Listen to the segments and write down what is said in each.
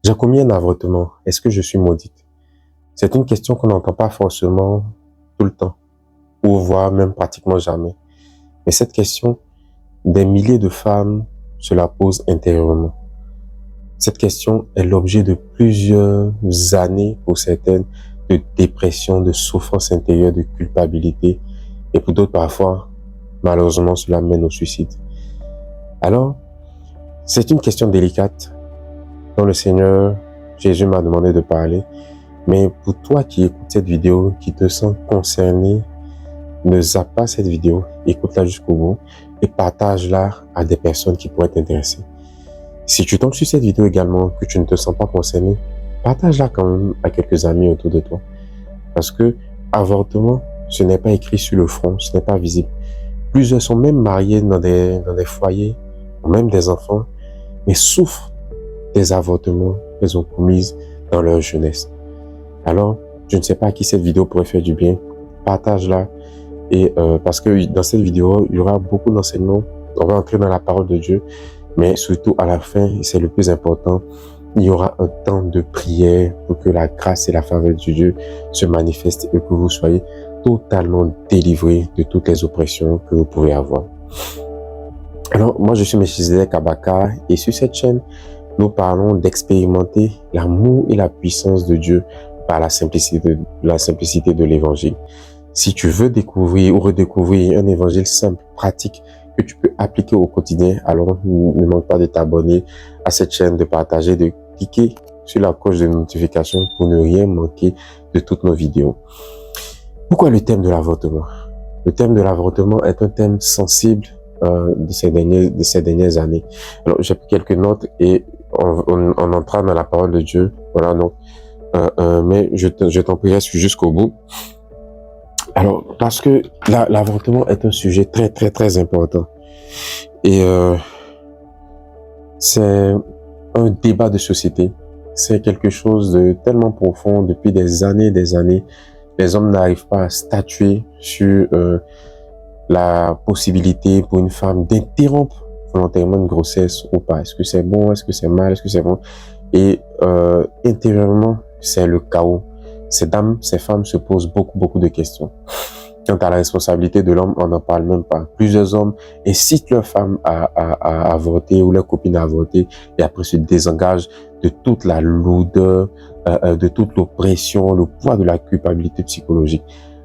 J'ai commis un avortement. Est-ce que je suis maudite? C'est une question qu'on n'entend pas forcément tout le temps, ou voire même pratiquement jamais. Mais cette question, des milliers de femmes se la posent intérieurement. Cette question est l'objet de plusieurs années pour certaines de dépression, de souffrance intérieure, de culpabilité, et pour d'autres parfois, malheureusement, cela mène au suicide. Alors, c'est une question délicate dont le Seigneur Jésus m'a demandé de parler. Mais pour toi qui écoutes cette vidéo, qui te sens concerné, ne zappe pas cette vidéo, écoute-la jusqu'au bout et partage-la à des personnes qui pourraient t'intéresser. Si tu tombes sur cette vidéo également, que tu ne te sens pas concerné, partage-la quand même à quelques amis autour de toi. Parce que avortement, ce n'est pas écrit sur le front, ce n'est pas visible. Plusieurs sont même mariés dans des foyers, ou même des enfants, mais souffrent des avortements qu'ils ont commis dans leur jeunesse. Alors, je ne sais pas à qui cette vidéo pourrait faire du bien. Partage-la. Et parce que dans cette vidéo, il y aura beaucoup d'enseignements. On va entrer dans la parole de Dieu. Mais surtout à la fin, c'est le plus important, il y aura un temps de prière pour que la grâce et la faveur de Dieu se manifestent et que vous soyez totalement délivrés de toutes les oppressions que vous pouvez avoir. Alors, moi, je suis Melchizedek Abaka et sur cette chaîne, nous parlons d'expérimenter l'amour et la puissance de Dieu par la simplicité de l'évangile. Si tu veux découvrir ou redécouvrir un évangile simple, pratique, que tu peux appliquer au quotidien, alors ne manque pas de t'abonner à cette chaîne, de partager, de cliquer sur la cloche de notification pour ne rien manquer de toutes nos vidéos. Pourquoi le thème de l'avortement? Le thème de l'avortement est un thème sensible de ces dernières années. Alors, j'ai pris quelques notes et on entrera dans la parole de Dieu. Voilà, donc, mais je t'en prierai jusqu'au bout. Alors, parce que l'avortement est un sujet très, très, très important. Et c'est un débat de société. C'est quelque chose de tellement profond depuis des années et des années. Les hommes n'arrivent pas à statuer sur la possibilité pour une femme d'interrompre volontairement une grossesse ou pas. Est-ce que c'est bon? Est-ce que c'est mal? Est-ce que c'est bon? Et intérieurement, c'est le chaos. Ces dames, ces femmes se posent beaucoup de questions. Quant à la responsabilité de l'homme, on n'en parle même pas. Plusieurs hommes incitent leurs femmes à avorter ou leurs copines à avorter et après se désengagent de toute la lourdeur, de toute l'oppression, le poids de la culpabilité psychologique.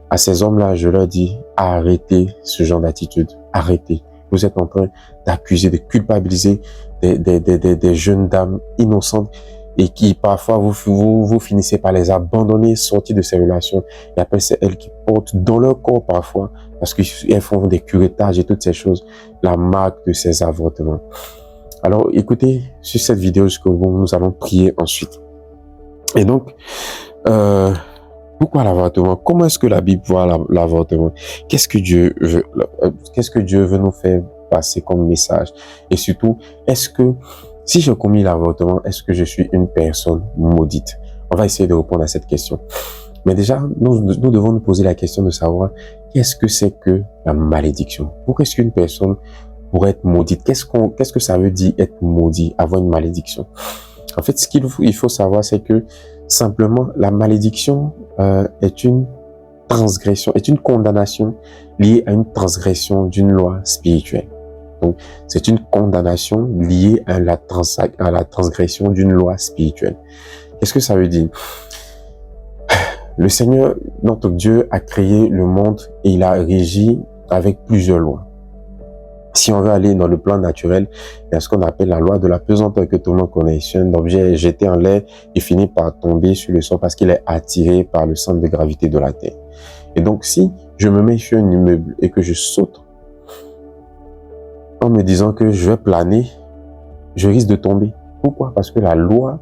À ces hommes-là, je leur dis, arrêtez ce genre d'attitude. Arrêtez. Vous êtes en train d'accuser, de culpabiliser des jeunes dames innocentes et qui parfois vous finissez par les abandonner, sortir de ces relations. Et après, c'est elles qui portent dans leur corps parfois, parce qu'elles font des curetages et toutes ces choses, la marque de ces avortements. Alors, écoutez, sur cette vidéo jusqu'au bout, nous allons prier ensuite. Et donc, pourquoi l'avortement? Comment est-ce que la Bible voit l'avortement? Qu'est-ce que Dieu veut nous faire passer comme message? Et surtout, est-ce que si j'ai commis l'avortement, est-ce que je suis une personne maudite? On va essayer de répondre à cette question. Mais déjà, nous devons nous poser la question de savoir qu'est-ce que c'est que la malédiction? Pourquoi est-ce qu'une personne pourrait être maudite? Qu'est-ce que ça veut dire être maudit, avoir une malédiction? En fait, ce qu'il faut savoir, c'est que simplement, la malédiction est une transgression, est une condamnation liée à une transgression d'une loi spirituelle. Donc, c'est une condamnation liée à la transgression d'une loi spirituelle. Qu'est-ce que ça veut dire? Le Seigneur, notre Dieu, a créé le monde et il a régi avec plusieurs lois. Si on veut aller dans le plan naturel, il y a ce qu'on appelle la loi de la pesanteur que tout le monde connaît. Si un objet est jeté en l'air, il finit par tomber sur le sol parce qu'il est attiré par le centre de gravité de la Terre. Et donc, si je me mets sur un immeuble et que je saute, en me disant que je vais planer, je risque de tomber. Pourquoi? Parce que la loi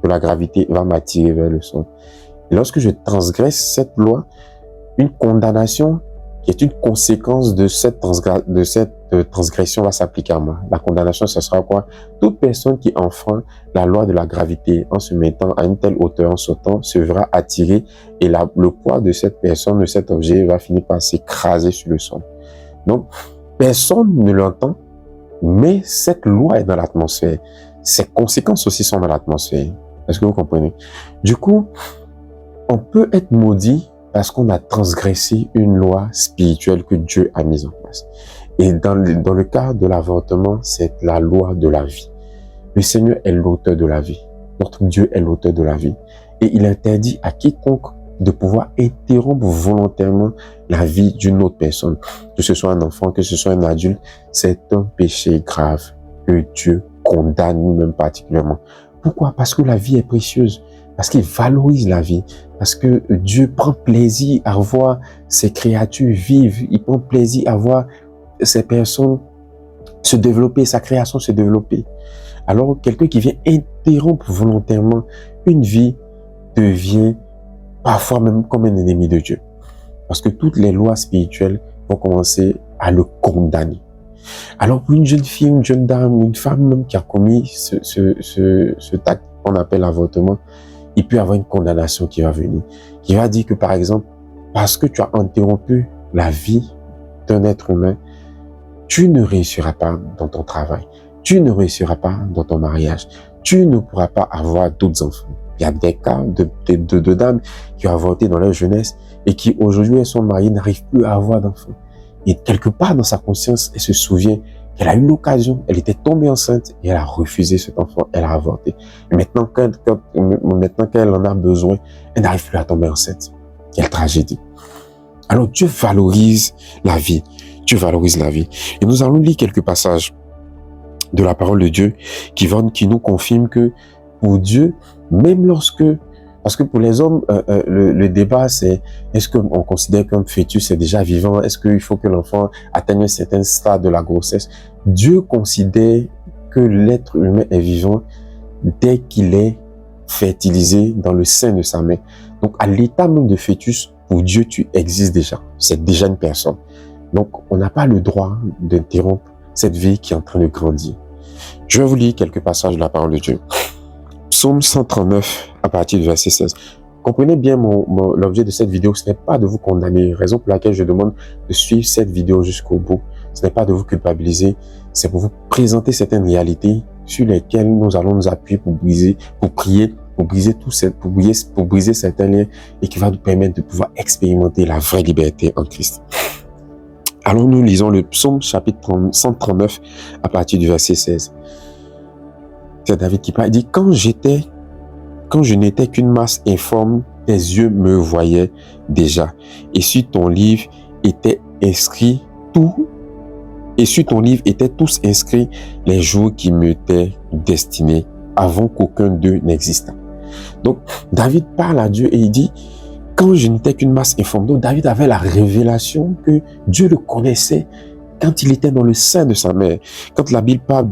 de la gravité va m'attirer vers le sol. Et lorsque je transgresse cette loi, une condamnation qui est une conséquence de cette transgression va s'appliquer à moi. La condamnation, ce sera quoi? Toute personne qui enfreint la loi de la gravité en se mettant à une telle hauteur, en sautant, se verra attiré et le poids de cette personne, de cet objet, va finir par s'écraser sur le sol. Donc, personne ne l'entend, mais cette loi est dans l'atmosphère. Ses conséquences aussi sont dans l'atmosphère. Est-ce que vous comprenez? Du coup, on peut être maudit parce qu'on a transgressé une loi spirituelle que Dieu a mise en place. Et dans le cas de l'avortement, c'est la loi de la vie. Le Seigneur est l'auteur de la vie. Notre Dieu est l'auteur de la vie. Et il interdit à quiconque de pouvoir interrompre volontairement la vie d'une autre personne. Que ce soit un enfant, que ce soit un adulte, c'est un péché grave que Dieu condamne nous-mêmes particulièrement. Pourquoi? Parce que la vie est précieuse. Parce qu'il valorise la vie. Parce que Dieu prend plaisir à voir ses créatures vivre. Il prend plaisir à voir ces personnes se développer, sa création se développer. Alors, quelqu'un qui vient interrompre volontairement une vie devient parfois même comme un ennemi de Dieu. Parce que toutes les lois spirituelles vont commencer à le condamner. Alors, pour une jeune fille, une jeune dame, une femme même qui a commis ce acte qu'on appelle l'avortement, il peut y avoir une condamnation qui va venir. Qui va dire que, par exemple, parce que tu as interrompu la vie d'un être humain, tu ne réussiras pas dans ton travail. Tu ne réussiras pas dans ton mariage. Tu ne pourras pas avoir d'autres enfants. Il y a des cas de dames qui ont avorté dans leur jeunesse et qui aujourd'hui elles sont mariées, n'arrivent plus à avoir d'enfants. Et quelque part dans sa conscience, elle se souvient qu'elle a eu l'occasion, elle était tombée enceinte et elle a refusé cet enfant, elle a avorté. Et maintenant qu'elle en a besoin, elle n'arrive plus à tomber enceinte. Quelle tragédie. Alors Dieu valorise la vie. Dieu valorise la vie. Et nous allons lire quelques passages de la parole de Dieu qui nous confirment que pour Dieu, même lorsque, parce que pour les hommes, le débat c'est, est-ce qu'on considère qu'un fœtus est déjà vivant? Est-ce qu'il faut que l'enfant atteigne un certain stade de la grossesse? Dieu considère que l'être humain est vivant dès qu'il est fertilisé dans le sein de sa mère. Donc à l'état même de fœtus, pour Dieu, tu existes déjà. C'est déjà une personne. Donc on n'a pas le droit d'interrompre cette vie qui est en train de grandir. Je vais vous lire quelques passages de la parole de Dieu. Psaume 139, à partir du verset 16. Comprenez bien l'objet de cette vidéo, ce n'est pas de vous condamner, raison pour laquelle je demande de suivre cette vidéo jusqu'au bout. Ce n'est pas de vous culpabiliser, c'est pour vous présenter certaines réalités sur lesquelles nous allons nous appuyer pour briser certains liens et qui va nous permettre de pouvoir expérimenter la vraie liberté en Christ. Alors nous lisons le psaume chapitre 139 à partir du verset 16. C'est David qui parle, il dit, quand je n'étais qu'une masse informe, tes yeux me voyaient déjà. Et sur ton livre étaient tous inscrits les jours qui m'étaient destinés avant qu'aucun d'eux n'existât. Donc, David parle à Dieu et il dit, quand je n'étais qu'une masse informe. Donc, David avait la révélation que Dieu le connaissait quand il était dans le sein de sa mère. Quand la Bible parle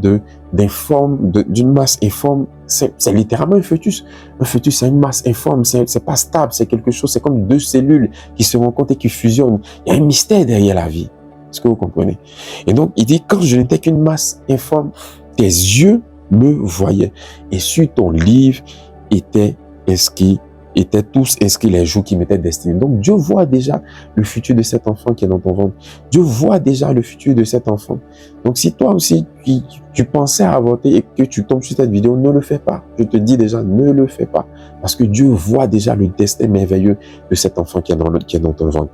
d'une masse informe, c'est littéralement un fœtus. Un fœtus, c'est une masse informe, c'est pas stable, c'est quelque chose, c'est comme deux cellules qui se rencontrent et qui fusionnent. Il y a un mystère derrière la vie. Est-ce que vous comprenez? Et donc, il dit, quand je n'étais qu'une masse informe, tes yeux me voyaient. Et sur ton livre étaient tous inscrits les jours qui m'étaient destinés. Donc, Dieu voit déjà le futur de cet enfant qui est dans ton ventre. Dieu voit déjà le futur de cet enfant. Donc, si toi aussi, tu pensais à avorter et que tu tombes sur cette vidéo, ne le fais pas. Je te dis déjà, ne le fais pas. Parce que Dieu voit déjà le destin merveilleux de cet enfant qui est dans ton ventre.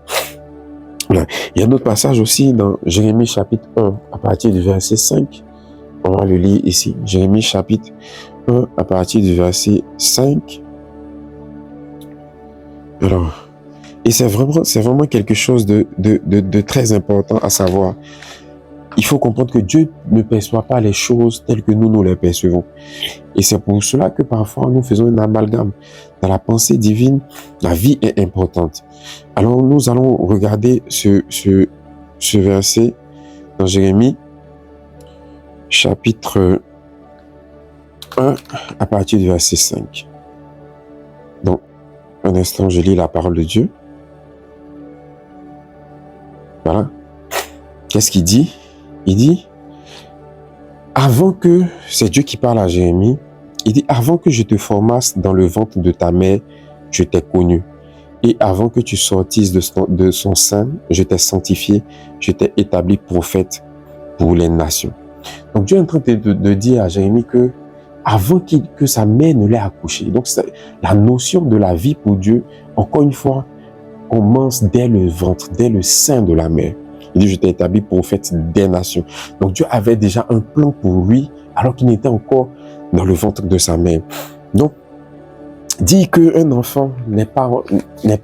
Voilà. Il y a un autre passage aussi dans Jérémie chapitre 1, à partir du verset 5. On va le lire ici. Jérémie chapitre 1, à partir du verset 5. Alors, et c'est vraiment quelque chose de très important à savoir. Il faut comprendre que Dieu ne perçoit pas les choses telles que nous les percevons. Et c'est pour cela que parfois nous faisons un amalgame. Dans la pensée divine, la vie est importante. Alors nous allons regarder ce verset dans Jérémie, chapitre 1, à partir du verset 5. Donc, un instant, je lis la parole de Dieu. Voilà. Qu'est-ce qu'il dit? Il dit, c'est Dieu qui parle à Jérémie, il dit, avant que je te formasse dans le ventre de ta mère, je t'ai connu. Et avant que tu sortisses de son sein, je t'ai sanctifié, je t'ai établi prophète pour les nations. Donc Dieu est en train de dire à Jérémie que avant que sa mère ne l'ait accouché. Donc, la notion de la vie pour Dieu, encore une fois, commence dès le ventre, dès le sein de la mère. Il dit, je t'ai établi prophète des nations. Donc, Dieu avait déjà un plan pour lui, alors qu'il n'était encore dans le ventre de sa mère. Donc, dire qu'un enfant n'est pas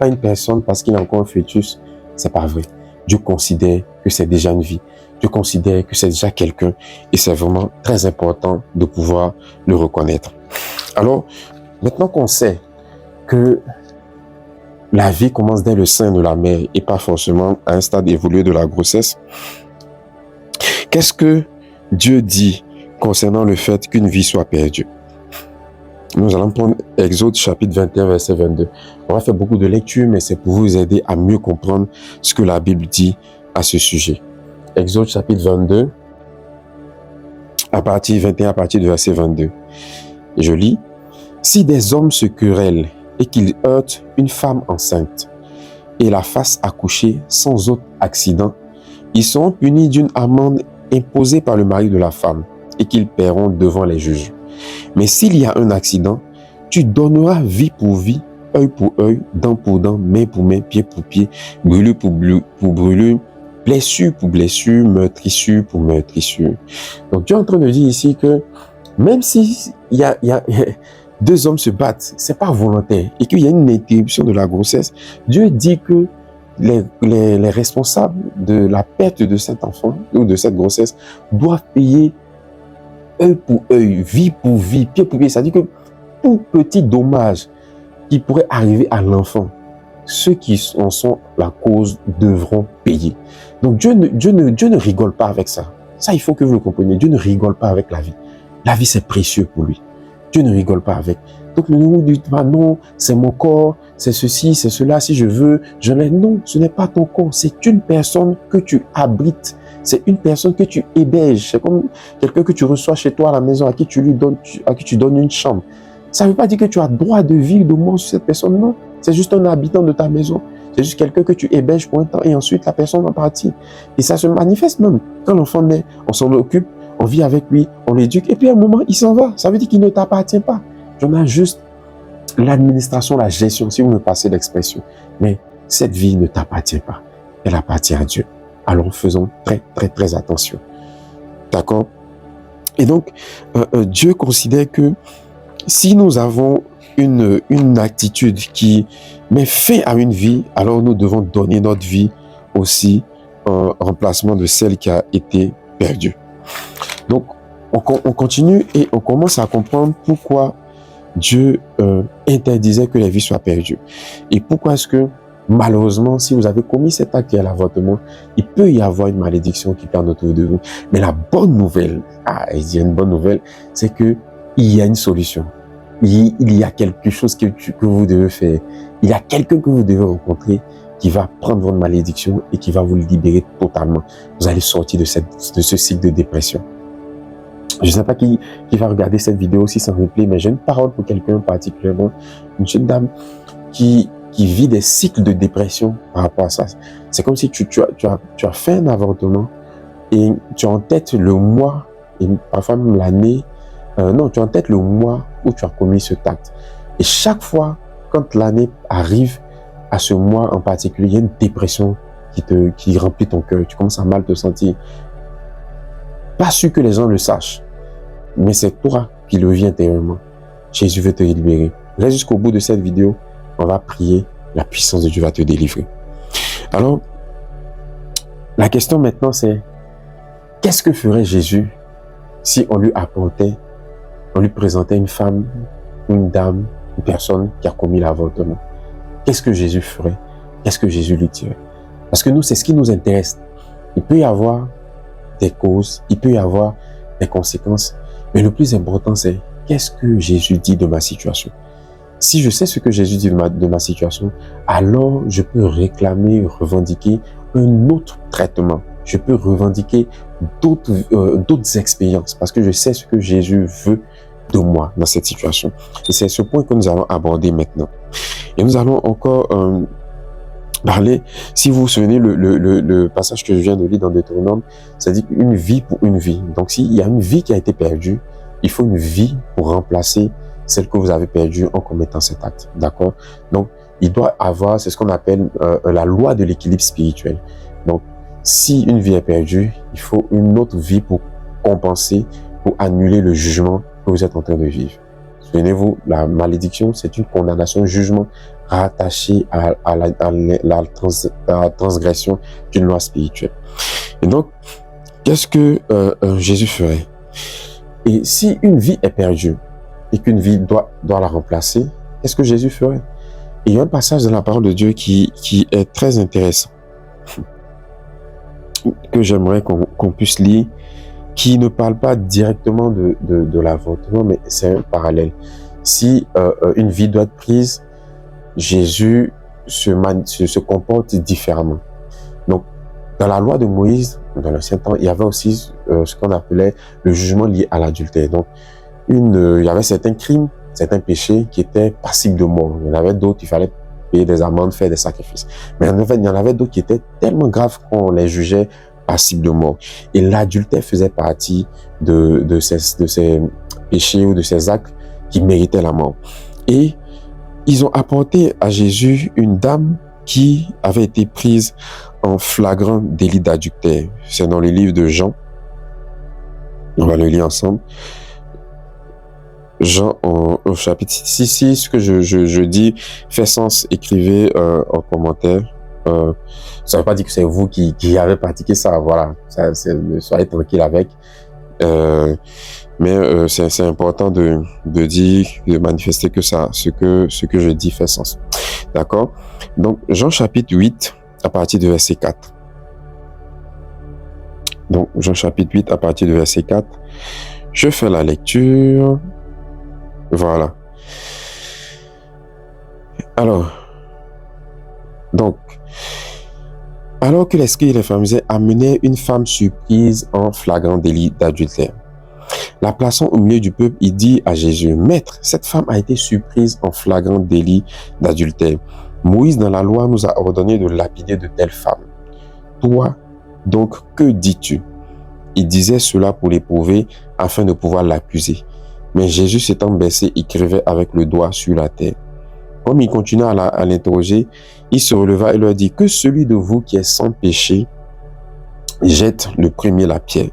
une personne parce qu'il a encore un fœtus, c'est pas vrai. Dieu considère que c'est déjà une vie. Dieu considère que c'est déjà quelqu'un et c'est vraiment très important de pouvoir le reconnaître. Alors, maintenant qu'on sait que la vie commence dès le sein de la mère et pas forcément à un stade évolué de la grossesse, qu'est-ce que Dieu dit concernant le fait qu'une vie soit perdue? Nous allons prendre Exode chapitre 21, verset 22. On va faire beaucoup de lectures, mais c'est pour vous aider à mieux comprendre ce que la Bible dit à ce sujet. Exode chapitre 22, à partir 21, à partir du verset 22. Et je lis, « Si des hommes se querellent et qu'ils heurtent une femme enceinte et la fassent accoucher sans autre accident, ils seront punis d'une amende imposée par le mari de la femme et qu'ils paieront devant les juges. Mais s'il y a un accident, tu donneras vie pour vie, œil pour œil, dent pour dent, main pour main, pied pour pied, brûlure pour brûlure, blessure pour blessure, meurtrissure pour meurtrissure. » Donc Dieu est en train de dire ici que même si il y a deux hommes se battent, c'est pas volontaire, et qu'il y a une interruption de la grossesse, Dieu dit que les responsables de la perte de cet enfant ou de cette grossesse doivent payer œil pour œil, vie pour vie, pied pour pied. C'est-à-dire que tout petit dommage qui pourrait arriver à l'enfant, ceux qui en sont la cause devront payer. Donc Dieu ne rigole pas avec ça. Ça, il faut que vous le compreniez. Dieu ne rigole pas avec la vie. La vie, c'est précieux pour lui. Dieu ne rigole pas avec. Donc ne nous dites pas, non, c'est mon corps, c'est ceci, c'est cela, si je veux, je l'ai. Non, ce n'est pas ton corps, c'est une personne que tu abrites. C'est une personne que tu héberges. C'est comme quelqu'un que tu reçois chez toi à la maison, à qui tu donnes une chambre. Ça ne veut pas dire que tu as droit de vivre, de manger sur cette personne, non. C'est juste un habitant de ta maison. C'est juste quelqu'un que tu héberges pour un temps et ensuite la personne va partir. Et ça se manifeste même. Quand l'enfant naît, on s'en occupe, on vit avec lui, on l'éduque et puis à un moment, il s'en va. Ça veut dire qu'il ne t'appartient pas. J'en ai juste l'administration, la gestion, si vous me passez l'expression. Mais cette vie ne t'appartient pas. Elle appartient à Dieu. Alors faisons très, très, très attention. D'accord? Et donc, Dieu considère que si nous avons une attitude qui met fin à une vie, alors nous devons donner notre vie aussi en remplacement de celle qui a été perdue. Donc, on continue et on commence à comprendre pourquoi Dieu interdisait que les vies soient perdues. Et pourquoi est-ce que, malheureusement, si vous avez commis cet acte qui est l'avortement, il peut y avoir une malédiction qui plane autour de vous. Mais la bonne nouvelle, il y a une bonne nouvelle, c'est que il y a une solution. Il y a quelque chose que vous devez faire. Il y a quelqu'un que vous devez rencontrer qui va prendre votre malédiction et qui va vous libérer totalement. Vous allez sortir de ce cycle de dépression. Je ne sais pas qui va regarder cette vidéo aussi sans replay, mais j'ai une parole pour quelqu'un particulièrement, une jeune dame qui vit des cycles de dépression par rapport à ça. C'est comme si tu as fait un avortement et tu as en tête le mois et parfois même l'année. Non, tu as en tête le mois où tu as commis ce acte. Et chaque fois, quand l'année arrive à ce mois en particulier, il y a une dépression qui remplit ton cœur. Tu commences à mal te sentir. Pas sûr que les gens le sachent, mais c'est toi qui le vis intérieurement. Jésus veut te libérer. Reste jusqu'au bout de cette vidéo. On va prier. La puissance de Dieu va te délivrer. Alors, la question maintenant c'est, qu'est-ce que ferait Jésus si on lui présentait une femme, une dame, une personne qui a commis l'avortement? Qu'est-ce que Jésus ferait? Qu'est-ce que Jésus lui dirait? Parce que nous, c'est ce qui nous intéresse. Il peut y avoir des causes, il peut y avoir des conséquences, mais le plus important, c'est qu'est-ce que Jésus dit de ma situation? Si je sais ce que Jésus dit de ma situation, alors je peux réclamer, revendiquer un autre traitement. Je peux revendiquer d'autres expériences parce que je sais ce que Jésus veut de moi dans cette situation. Et c'est ce point que nous allons aborder maintenant. Et nous allons encore parler, si vous vous souvenez, le passage que je viens de lire dans Deutéronome, ça dit une vie pour une vie. Donc s'il y a une vie qui a été perdue, il faut une vie pour remplacer celle que vous avez perdue en commettant cet acte. D'accord? Donc, il doit avoir, c'est ce qu'on appelle la loi de l'équilibre spirituel. Donc, si une vie est perdue, il faut une autre vie pour compenser, pour annuler le jugement que vous êtes en train de vivre. Souvenez-vous, la malédiction, c'est une condamnation, un jugement rattaché à la transgression d'une loi spirituelle. Et donc, qu'est-ce que Jésus ferait? Et si une vie est perdue et qu'une vie doit la remplacer, qu'est-ce que Jésus ferait? Et il y a un passage dans la parole de Dieu qui est très intéressant, que j'aimerais qu'on puisse lire, qui ne parle pas directement de l'avortement, mais c'est un parallèle. Si une vie doit être prise, Jésus se comporte différemment. Donc, dans la loi de Moïse, dans l'ancien temps, il y avait aussi ce qu'on appelait le jugement lié à l'adultère. Donc, il y avait certains crimes, certains péchés qui étaient passibles de mort. Il y en avait d'autres, il fallait payer des amendes, faire des sacrifices. Mais il y en avait d'autres qui étaient tellement graves qu'on les jugeait passibles de mort. Et l'adultère faisait partie de ces péchés ou de ces actes qui méritaient la mort. Et ils ont apporté à Jésus une dame qui avait été prise en flagrant délit d'adultère. C'est dans le livre de Jean. On va le lire ensemble. Jean au chapitre 6, si ce que je dis fait sens, écrivez en commentaire. Ça ne veut pas dire que c'est vous qui avez pratiqué ça, voilà. Soyez tranquille avec. Mais c'est important de dire, de manifester que ce que je dis fait sens. D'accord? Donc, Jean chapitre 8, à partir de verset 4. Donc, Jean chapitre 8, à partir de verset 4. Je fais la lecture. Voilà. Alors que l'esprit des femmes amenait une femme surprise en flagrant délit d'adultère. La plaçant au milieu du peuple, il dit à Jésus, « Maître, cette femme a été surprise en flagrant délit d'adultère. Moïse, dans la loi, nous a ordonné de lapider de telles femmes. Toi, donc, que dis-tu » Il disait cela pour l'éprouver, afin de pouvoir l'accuser. Mais Jésus s'étant baissé, écrivait avec le doigt sur la terre. Comme il continua à l'interroger, il se releva et leur dit, « Que celui de vous qui est sans péché jette le premier la pierre. »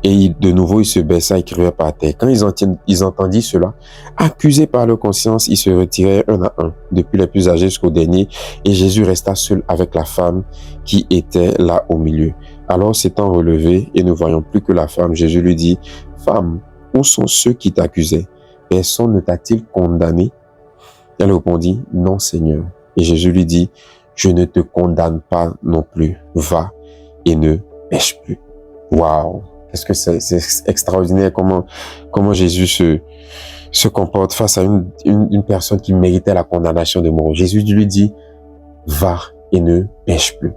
Et de nouveau, il se baissa et écrivait par terre. Quand ils entendirent cela, accusés par leur conscience, ils se retirèrent un à un, depuis les plus âgés jusqu'au dernier, et Jésus resta seul avec la femme qui était là au milieu. Alors, s'étant relevé et ne voyant plus que la femme, Jésus lui dit, « Femme, où sont ceux qui t'accusaient? Personne ne t'a-t-il condamné? » Elle répondit, « Non, Seigneur. » Et Jésus lui dit, « Je ne te condamne pas non plus. Va et ne pêche plus. » Waouh! Est-ce que c'est extraordinaire comment Jésus se comporte face à une personne qui méritait la condamnation de mort. Jésus lui dit, va et ne pêche plus.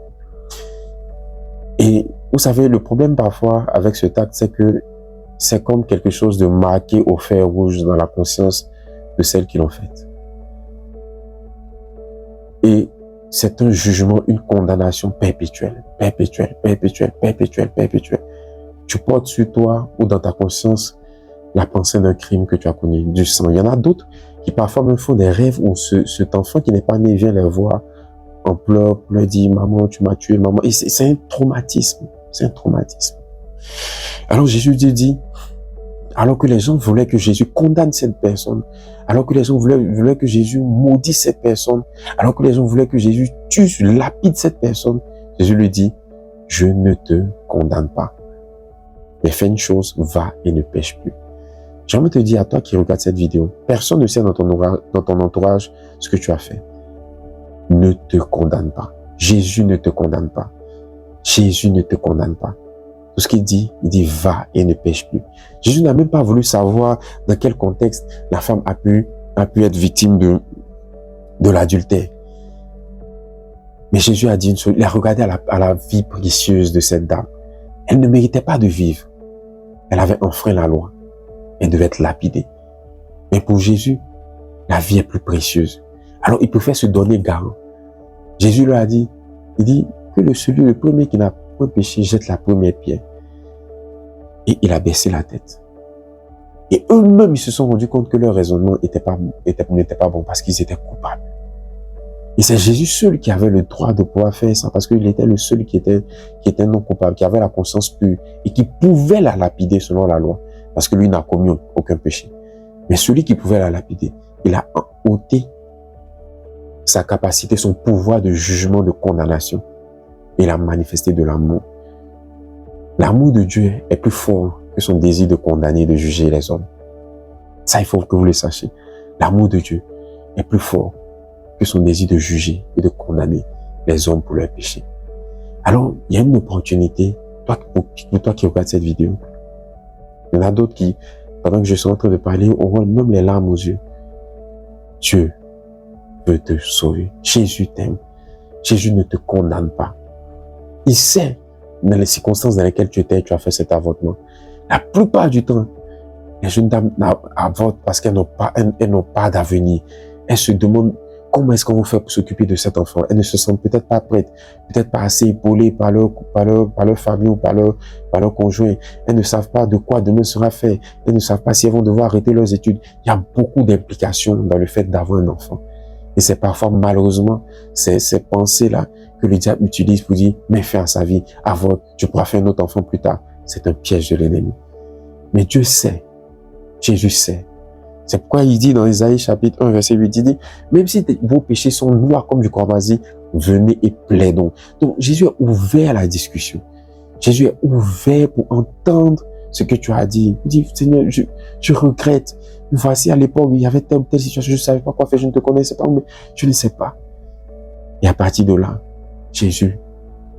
Et vous savez, le problème parfois avec cet acte, c'est que c'est comme quelque chose de marqué au fer rouge dans la conscience de celles qui l'ont fait. Et c'est un jugement, une condamnation perpétuelle, perpétuelle, perpétuelle, perpétuelle, perpétuelle. Tu portes sur toi ou dans ta conscience la pensée d'un crime que tu as connu, du sang. Il y en a d'autres qui parfois me font des rêves où cet enfant qui n'est pas né vient les voir en pleurs, leur dit, maman, tu m'as tué, maman. Et c'est un traumatisme. C'est un traumatisme. Alors Jésus dit, alors que les gens voulaient que Jésus condamne cette personne, alors que les gens voulaient que Jésus maudisse cette personne, alors que les gens voulaient que Jésus tue, lapide cette personne, Jésus lui dit, je ne te condamne pas. Mais fais une chose, va et ne pêche plus. J'aimerais te dire à toi qui regarde cette vidéo, personne ne sait dans ton entourage ce que tu as fait. Ne te condamne pas. Jésus ne te condamne pas. Jésus ne te condamne pas. Tout ce qu'il dit va et ne pêche plus. Jésus n'a même pas voulu savoir dans quel contexte la femme a pu être victime de l'adultère. Mais Jésus a dit une chose, il a regardé à la vie précieuse de cette dame. Elle ne méritait pas de vivre. Elle avait enfreint la loi. Elle devait être lapidée. Mais pour Jésus, la vie est plus précieuse. Alors il préfère se donner garant. Jésus lui a dit, il dit que le premier qui n'a point péché jette la première pierre. Et il a baissé la tête. Et eux-mêmes, ils se sont rendus compte que leur raisonnement n'était pas bon parce qu'ils étaient coupables. Et c'est Jésus seul qui avait le droit de pouvoir faire ça parce qu'il était le seul qui était non coupable, qui avait la conscience pure et qui pouvait la lapider selon la loi parce que lui n'a commis aucun péché. Mais celui qui pouvait la lapider, il a ôté sa capacité, son pouvoir de jugement, de condamnation. Il a manifesté de l'amour. L'amour de Dieu est plus fort que son désir de condamner, de juger les hommes. Ça, il faut que vous le sachiez. L'amour de Dieu est plus fort que son désir de juger et de condamner les hommes pour leurs péchés. Alors, il y a une opportunité, pour toi qui regardes cette vidéo. Il y en a d'autres qui, pendant que je suis en train de parler, auront même les larmes aux yeux. Dieu veut te sauver. Jésus t'aime. Jésus ne te condamne pas. Il sait, dans les circonstances dans lesquelles tu étais, tu as fait cet avortement. La plupart du temps, les jeunes dames avortent parce qu'elles n'ont pas d'avenir. Elles se demandent comment est-ce qu'on va faire pour s'occuper de cet enfant. Elles ne se sentent peut-être pas prêtes, peut-être pas assez épaulées par leur famille ou par leur conjoint. Elles ne savent pas de quoi demain sera fait. Elles ne savent pas si elles vont devoir arrêter leurs études. Il y a beaucoup d'implications dans le fait d'avoir un enfant. Et c'est parfois, malheureusement, ces pensées-là que le diable utilise pour dire, mets fin à sa vie, avorte, tu pourras faire un autre enfant plus tard. C'est un piège de l'ennemi. Mais Dieu sait. Jésus sait. C'est pourquoi il dit dans Isaïe chapitre 1 verset 8, il dit, même si vos péchés sont noirs comme du corbasie, venez et plaidons. Donc Jésus est ouvert à la discussion. Jésus est ouvert pour entendre ce que tu as dit. Il dit, Seigneur, je regrette. Voici à l'époque, il y avait telle situation, je ne savais pas quoi faire, je ne te connaissais pas, mais je ne sais pas. Et à partir de là, Jésus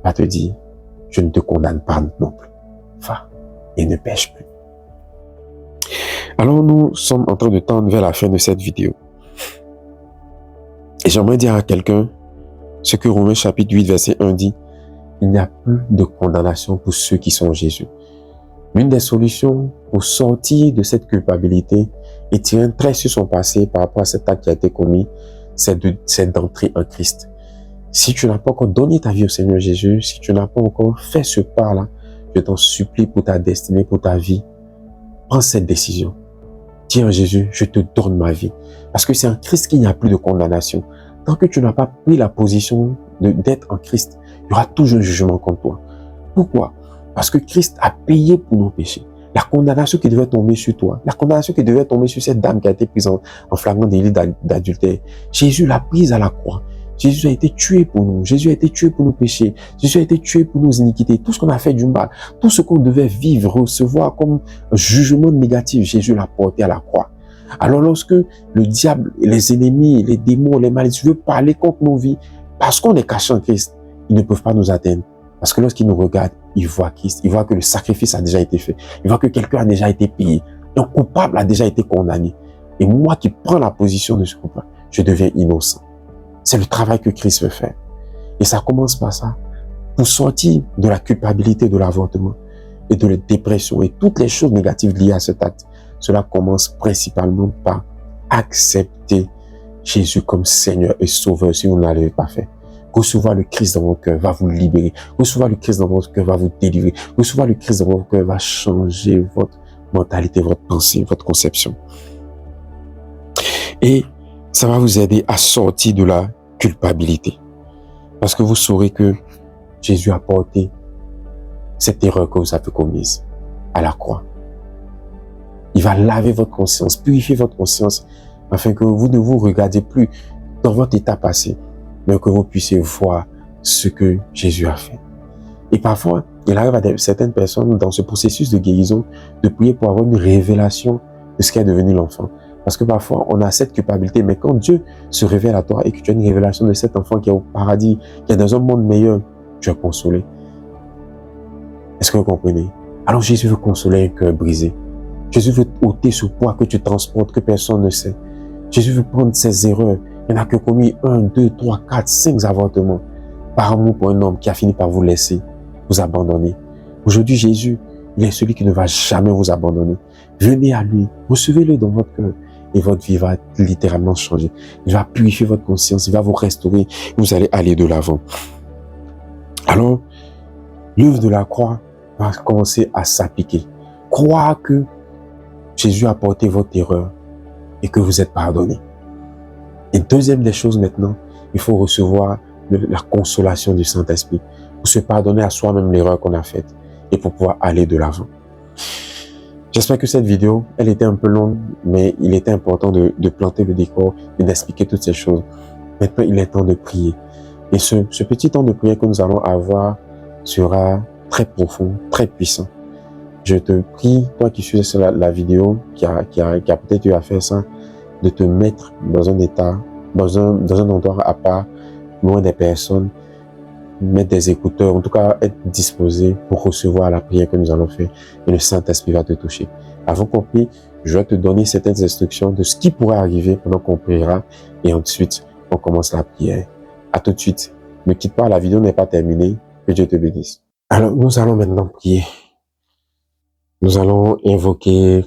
va te dire, je ne te condamne pas non plus. Va et ne pêche plus. Alors nous sommes en train de tendre vers la fin de cette vidéo. Et j'aimerais dire à quelqu'un ce que Romains chapitre 8 verset 1 dit. Il n'y a plus de condamnation pour ceux qui sont en Jésus. L'une des solutions pour sortir de cette culpabilité et tirer un trait sur son passé par rapport à cet acte qui a été commis, c'est d'entrer en Christ. Si tu n'as pas encore donné ta vie au Seigneur Jésus, si tu n'as pas encore fait ce pas-là, je t'en supplie pour ta destinée, pour ta vie, prends cette décision. Dis en Jésus, je te donne ma vie. Parce que c'est en Christ qu'il n'y a plus de condamnation. Tant que tu n'as pas pris la position d'être en Christ, il y aura toujours un jugement contre toi. Pourquoi? Parce que Christ a payé pour nos péchés. La condamnation qui devait tomber sur toi, la condamnation qui devait tomber sur cette dame qui a été prise en flagrant délit d'adultère, Jésus l'a prise à la croix. Jésus a été tué pour nous. Jésus a été tué pour nos péchés. Jésus a été tué pour nos iniquités. Tout ce qu'on a fait du mal, tout ce qu'on devait vivre, recevoir comme un jugement négatif, Jésus l'a porté à la croix. Alors lorsque le diable, les ennemis, les démons, les maladies veulent parler contre nos vies, parce qu'on est caché en Christ, ils ne peuvent pas nous atteindre. Parce que lorsqu'ils nous regardent, ils voient Christ, ils voient que le sacrifice a déjà été fait, ils voient que quelqu'un a déjà été payé, un coupable a déjà été condamné. Et moi qui prends la position de ce coupable, je deviens innocent. C'est le travail que Christ veut faire. Et ça commence par ça. Pour sortir de la culpabilité de l'avortement et de la dépression et toutes les choses négatives liées à cet acte, cela commence principalement par accepter Jésus comme Seigneur et Sauveur si vous ne l'avez pas fait. Recevoir le Christ dans votre cœur va vous libérer. Recevoir le Christ dans votre cœur va vous délivrer. Recevoir le Christ dans votre cœur va changer votre mentalité, votre pensée, votre conception. Et ça va vous aider à sortir de la culpabilité. Parce que vous saurez que Jésus a porté cette erreur que vous avez commise à la croix. Il va laver votre conscience, purifier votre conscience, afin que vous ne vous regardiez plus dans votre état passé, mais que vous puissiez voir ce que Jésus a fait. Et parfois, il arrive à certaines personnes dans ce processus de guérison de prier pour avoir une révélation de ce qu'est devenu l'enfant. Parce que parfois, on a cette culpabilité, mais quand Dieu se révèle à toi et que tu as une révélation de cet enfant qui est au paradis, qui est dans un monde meilleur, tu es consolé. Est-ce que vous comprenez? Alors Jésus veut consoler un cœur brisé. Jésus veut ôter ce poids que tu transportes, que personne ne sait. Jésus veut prendre ses erreurs. Il n'y en a que commis 1, 2, 3, 4, 5 avortements par amour pour un homme qui a fini par vous laisser, vous abandonner. Aujourd'hui, Jésus, il est celui qui ne va jamais vous abandonner. Venez à lui, recevez-le dans votre cœur et votre vie va littéralement changer. Il va purifier votre conscience, il va vous restaurer, vous allez aller de l'avant. Alors, l'œuvre de la croix va commencer à s'appliquer. Croire que Jésus a porté votre erreur et que vous êtes pardonné. Et deuxième des choses maintenant, il faut recevoir la consolation du Saint-Esprit pour se pardonner à soi-même l'erreur qu'on a faite et pour pouvoir aller de l'avant. J'espère que cette vidéo, elle était un peu longue, mais il était important de planter le décor et d'expliquer toutes ces choses. Maintenant, il est temps de prier. Et ce petit temps de prière que nous allons avoir sera très profond, très puissant. Je te prie, toi qui suis sur la vidéo, qui a peut-être eu à faire ça, de te mettre dans un état, dans un endroit à part, loin des personnes, mettre des écouteurs, en tout cas être disposé pour recevoir la prière que nous allons faire et le Saint-Esprit va te toucher. Avant qu'on prie, je vais te donner certaines instructions de ce qui pourrait arriver pendant qu'on priera et ensuite on commence la prière. À tout de suite. Ne quitte pas, la vidéo n'est pas terminée. Que Dieu te bénisse. Alors, nous allons maintenant prier. Nous allons invoquer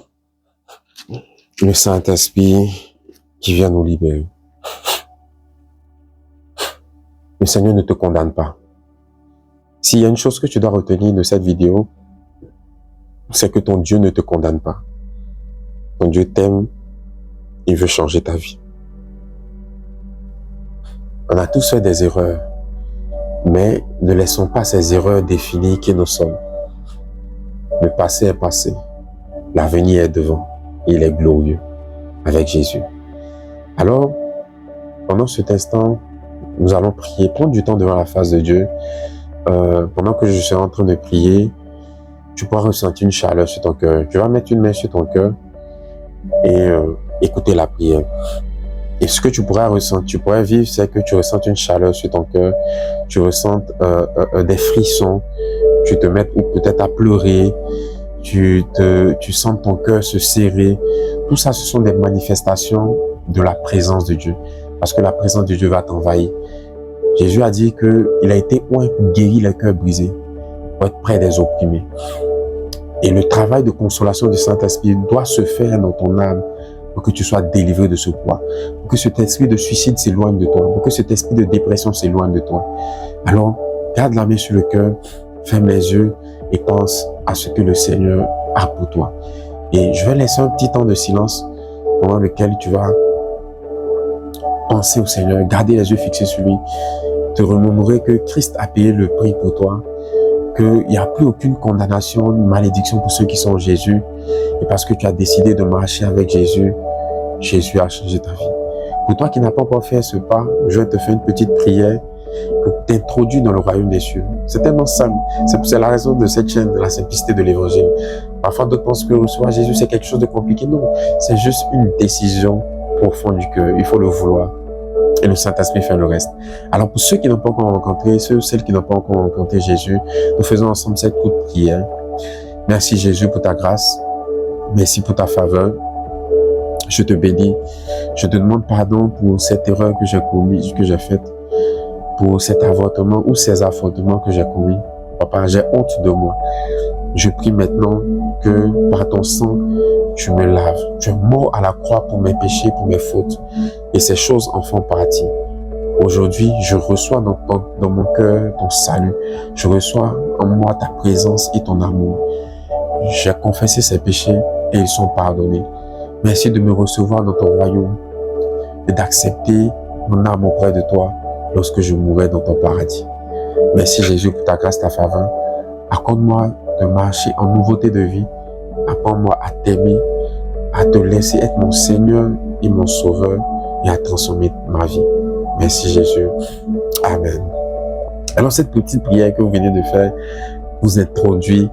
le Saint-Esprit qui vient nous libérer. Le Seigneur ne te condamne pas. S'il y a une chose que tu dois retenir de cette vidéo, c'est que ton Dieu ne te condamne pas. Ton Dieu t'aime, il veut changer ta vie. On a tous fait des erreurs, mais ne laissons pas ces erreurs définir qui nous sommes. Le passé est passé, l'avenir est devant, et il est glorieux avec Jésus. Alors, pendant cet instant, nous allons prier, prendre du temps devant la face de Dieu. Pendant que je serai en train de prier, tu pourras ressentir une chaleur sur ton cœur. Tu vas mettre une main sur ton cœur et écouter la prière. Et ce que tu pourras ressentir, tu pourrais vivre, c'est que tu ressentes une chaleur sur ton cœur, tu ressentes des frissons, tu te mettes ou peut-être à pleurer, tu sens ton cœur se serrer. Tout ça, ce sont des manifestations de la présence de Dieu. Parce que la présence de Dieu va t'envahir. Jésus a dit qu'il a été oint pour guérir les cœurs brisés, pour être près des opprimés. Et le travail de consolation du Saint-Esprit doit se faire dans ton âme pour que tu sois délivré de ce poids, pour que cet esprit de suicide s'éloigne de toi, pour que cet esprit de dépression s'éloigne de toi. Alors, garde la main sur le cœur, ferme les yeux et pense à ce que le Seigneur a pour toi. Et je vais laisser un petit temps de silence pendant lequel tu vas penser au Seigneur, garder les yeux fixés sur lui, te remémorer que Christ a payé le prix pour toi, qu'il n'y a plus aucune condamnation, malédiction pour ceux qui sont en Jésus. Et parce que tu as décidé de marcher avec Jésus, Jésus a changé ta vie. Pour toi qui n'as pas encore fait ce pas, je vais te faire une petite prière pour t'introduire dans le royaume des cieux. C'est tellement simple. C'est la raison de cette chaîne, de la simplicité de l'évangile. Parfois, d'autres pensent que recevoir Jésus, c'est quelque chose de compliqué. Non, c'est juste une décision profonde du cœur. Il faut le vouloir. Et le Saint-Esprit fait le reste. Alors, pour ceux qui n'ont pas encore rencontré, celles qui n'ont pas encore rencontré Jésus, nous faisons ensemble cette courte prière. Merci Jésus pour ta grâce. Merci pour ta faveur. Je te bénis. Je te demande pardon pour cette erreur que j'ai commise, que j'ai faite, pour cet avortement ou ces avortements que j'ai commis. Papa, j'ai honte de moi. Je prie maintenant que par ton sang, tu me laves. Tu es mort à la croix pour mes péchés, pour mes fautes. Et ces choses en font partie. Aujourd'hui, je reçois dans mon cœur ton salut. Je reçois en moi ta présence et ton amour. J'ai confessé ces péchés et ils sont pardonnés. Merci de me recevoir dans ton royaume et d'accepter mon âme auprès de toi lorsque je mourrai dans ton paradis. Merci Jésus pour ta grâce, ta faveur. Accorde-moi de marcher en nouveauté de vie. Apprends-moi à t'aimer, à te laisser être mon Seigneur et mon Sauveur et à transformer ma vie. Merci Jésus. Amen. Alors cette petite prière que vous venez de faire vous introduit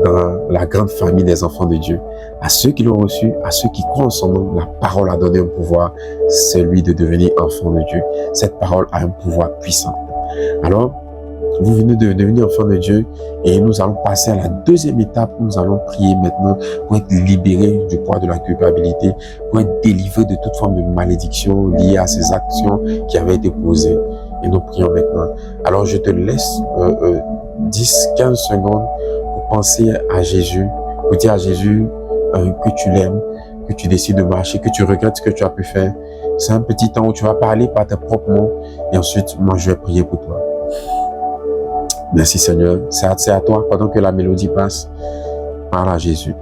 dans la grande famille des enfants de Dieu. À ceux qui l'ont reçu, à ceux qui croient en son nom, la parole a donné un pouvoir, celui de devenir enfant de Dieu. Cette parole a un pouvoir puissant. Alors, vous venez de devenir enfant de Dieu et nous allons passer à la deuxième étape où nous allons prier maintenant pour être libérés du poids de la culpabilité, pour être délivrés de toute forme de malédiction liée à ces actions qui avaient été posées. Et nous prions maintenant. Alors je te laisse 10-15 secondes pour penser à Jésus, pour dire à Jésus que tu l'aimes, que tu décides de marcher, que tu regrettes ce que tu as pu faire. C'est un petit temps où tu vas parler par tes propres mots et ensuite moi je vais prier pour toi. Merci Seigneur, c'est à toi pendant que la mélodie passe. Parle à Jésus.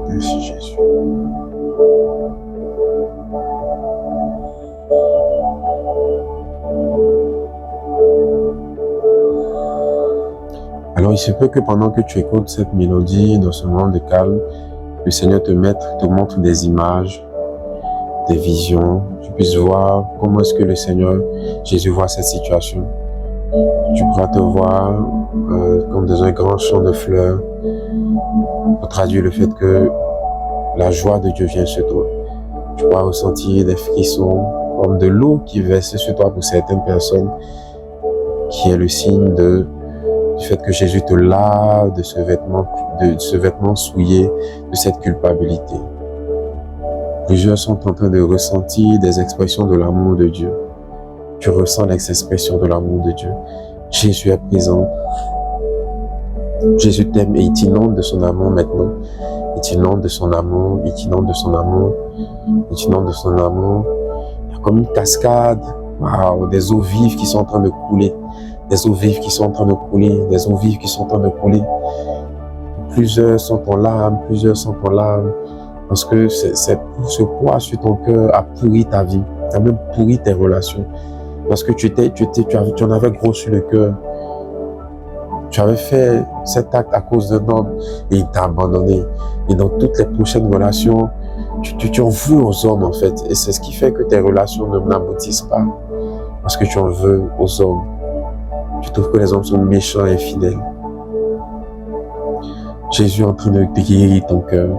Merci Jésus. Alors il se peut que pendant que tu écoutes cette mélodie dans ce moment de calme, le Seigneur te montre des images, des visions, tu puisses voir comment est-ce que le Seigneur Jésus voit cette situation. Tu pourras te voir comme dans un grand champ de fleurs pour traduire le fait que la joie de Dieu vient sur toi. Tu pourras ressentir des frissons comme de l'eau qui verse sur toi pour certaines personnes, qui est le signe du fait que Jésus te lave de ce vêtement souillé, de cette culpabilité. Plusieurs sont en train de ressentir des expressions de l'amour de Dieu. Tu ressens les expressions de l'amour de Dieu. Jésus est présent. Jésus t'aime et il t'inonde de son amour maintenant. Il t'inonde de son amour, il t'inonde de son amour, il t'inonde de son amour. Il y a comme une cascade, wow, des eaux vives qui sont en train de couler. Des eaux vives qui sont en train de couler, des eaux vives qui sont en train de couler. Plusieurs sont en larmes, parce que ce poids sur ton cœur a pourri ta vie, a même pourri tes relations. Parce que tu en avais gros sur le cœur. Tu avais fait cet acte à cause d'un homme et il t'a abandonné. Et dans toutes les prochaines relations, tu en veux aux hommes en fait. Et c'est ce qui fait que tes relations n'aboutissent pas. Parce que tu en veux aux hommes. Tu trouves que les hommes sont méchants et infidèles. Jésus est en train de guérir ton cœur.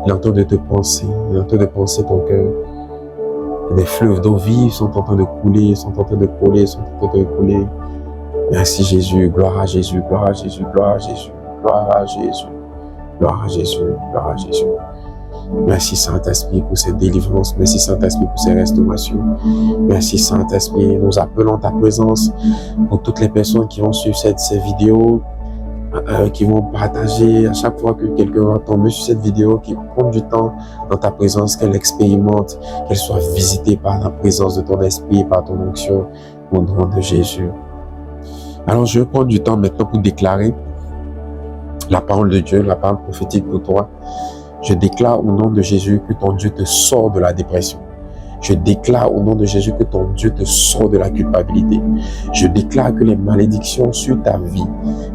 Il est en train de te penser. Il est en train de penser ton cœur. Des fleuves d'eau vive sont en train de couler, sont en train de couler, sont en train de couler. Merci Jésus, gloire à Jésus, gloire à Jésus, gloire à Jésus, gloire à Jésus, gloire à Jésus, gloire à Jésus. Merci Saint-Esprit pour cette délivrance, merci Saint-Esprit pour ces restaurations. Merci Saint-Esprit, nous appelons ta présence pour toutes les personnes qui vont suivre ces vidéos, qui vont partager à chaque fois que quelqu'un va tomber sur cette vidéo, qui prend du temps dans ta présence, qu'elle expérimente, qu'elle soit visitée par la présence de ton esprit, par ton onction, au nom de Jésus. Alors je vais prendre du temps maintenant pour déclarer la parole de Dieu, la parole prophétique pour toi. Je déclare au nom de Jésus que ton Dieu te sort de la dépression. Je déclare au nom de Jésus que ton Dieu te sort de la culpabilité. Je déclare que les malédictions sur ta vie,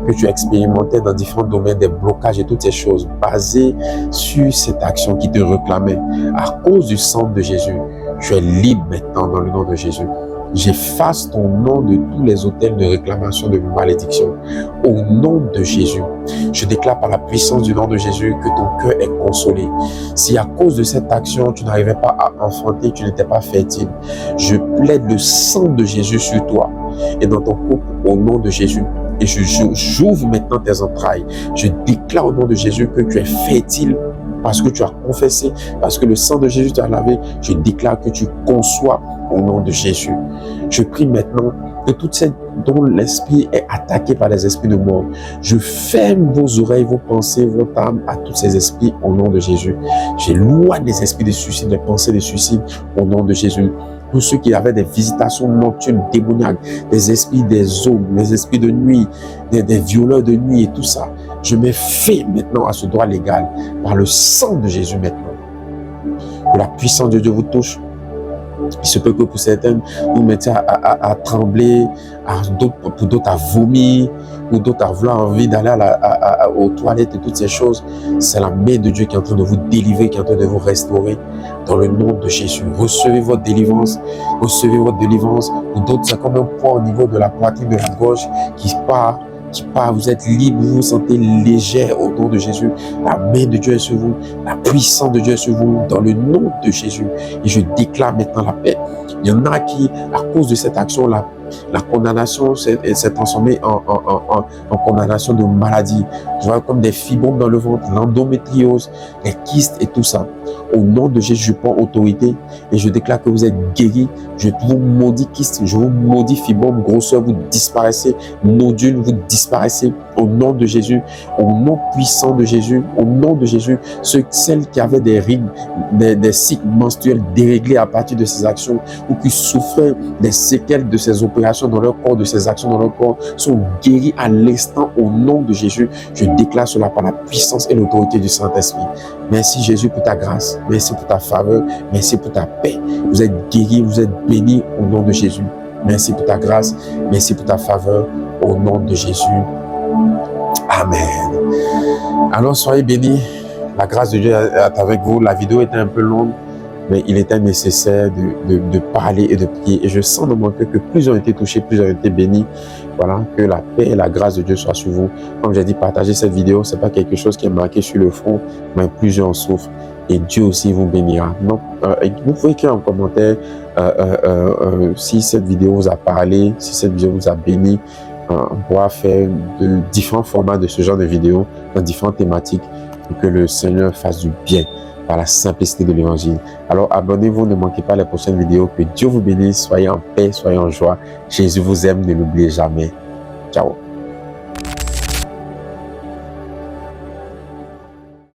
que tu as expérimenté dans différents domaines, des blocages et toutes ces choses basées sur cette action qui te réclamait, à cause du sang de Jésus, tu es libre maintenant dans le nom de Jésus. J'efface ton nom de tous les autels de réclamation de malédiction. Au nom de Jésus, je déclare par la puissance du nom de Jésus que ton cœur est consolé. Si à cause de cette action, tu n'arrivais pas à enfanter, tu n'étais pas fertile, je plaide le sang de Jésus sur toi et dans ton couple au nom de Jésus. Et j'ouvre maintenant tes entrailles. Je déclare au nom de Jésus que tu es fertile parce que tu as confessé, parce que le sang de Jésus t'a lavé. Je déclare que tu conçois au nom de Jésus. Je prie maintenant que toutes celles dont l'esprit est attaqué par les esprits de mort, je ferme vos oreilles, vos pensées, votre âme à tous ces esprits au nom de Jésus. J'éloigne les esprits de suicide, les pensées de suicide au nom de Jésus. Tous ceux qui avaient des visitations nocturnes, démoniaques, des esprits des eaux, des esprits de nuit, des violeurs de nuit et tout ça, je mets fin maintenant à ce droit légal par le sang de Jésus maintenant. Que la puissance de Dieu vous touche. Il se peut que pour certaines, vous mettiez à trembler, pour d'autres à vomir, pour d'autres à vouloir envie d'aller aux toilettes et toutes ces choses. C'est la main de Dieu qui est en train de vous délivrer, qui est en train de vous restaurer. Dans le nom de Jésus, recevez votre délivrance, recevez votre délivrance. Pour d'autres, c'est comme un poids au niveau de la poitrine de la gauche qui part qui part, vous êtes libre, vous vous sentez léger au nom de Jésus. La main de Dieu est sur vous, la puissance de Dieu est sur vous, dans le nom de Jésus. Et je déclare maintenant la paix. Il y en a qui, à cause de cette action-là, la condamnation s'est transformée en condamnation de maladie. Je vois comme des fibromes dans le ventre, l'endométriose, les kystes et tout ça. Au nom de Jésus, je prends autorité et je déclare que vous êtes guéris. Je vous maudis kyste, je vous maudis fibrome, grosseur, vous disparaissez, nodule, vous disparaissez. Au nom de Jésus, au nom puissant de Jésus, au nom de Jésus, celles qui avaient des rides, des cycles menstruels déréglés à partir de ces actions ou qui souffraient des séquelles de ces opérations dans leur corps, de ces actions dans leur corps, sont guéries à l'instant au nom de Jésus. Je déclare cela par la puissance et l'autorité du Saint-Esprit. Merci Jésus pour ta grâce, merci pour ta faveur, merci pour ta paix. Vous êtes guéris, vous êtes bénis au nom de Jésus. Merci pour ta grâce, merci pour ta faveur au nom de Jésus. Amen. Alors soyez bénis. La grâce de Dieu est avec vous. La vidéo était un peu longue, mais il était nécessaire de parler et de prier. Et je sens dans mon cœur que plusieurs ont été touchés, plusieurs ont été bénis. Voilà, que la paix et la grâce de Dieu soient sur vous. Comme j'ai dit, partagez cette vidéo. Ce n'est pas quelque chose qui est marqué sur le front, mais plusieurs en souffrent. Et Dieu aussi vous bénira. Donc, vous pouvez écrire en commentaire si cette vidéo vous a parlé, si cette vidéo vous a béni. On pourra faire de différents formats de ce genre de vidéos, dans différentes thématiques, pour que le Seigneur fasse du bien par la simplicité de l'évangile. Alors abonnez-vous, ne manquez pas les prochaines vidéos. Que Dieu vous bénisse, soyez en paix, soyez en joie. Jésus vous aime, ne l'oubliez jamais. Ciao.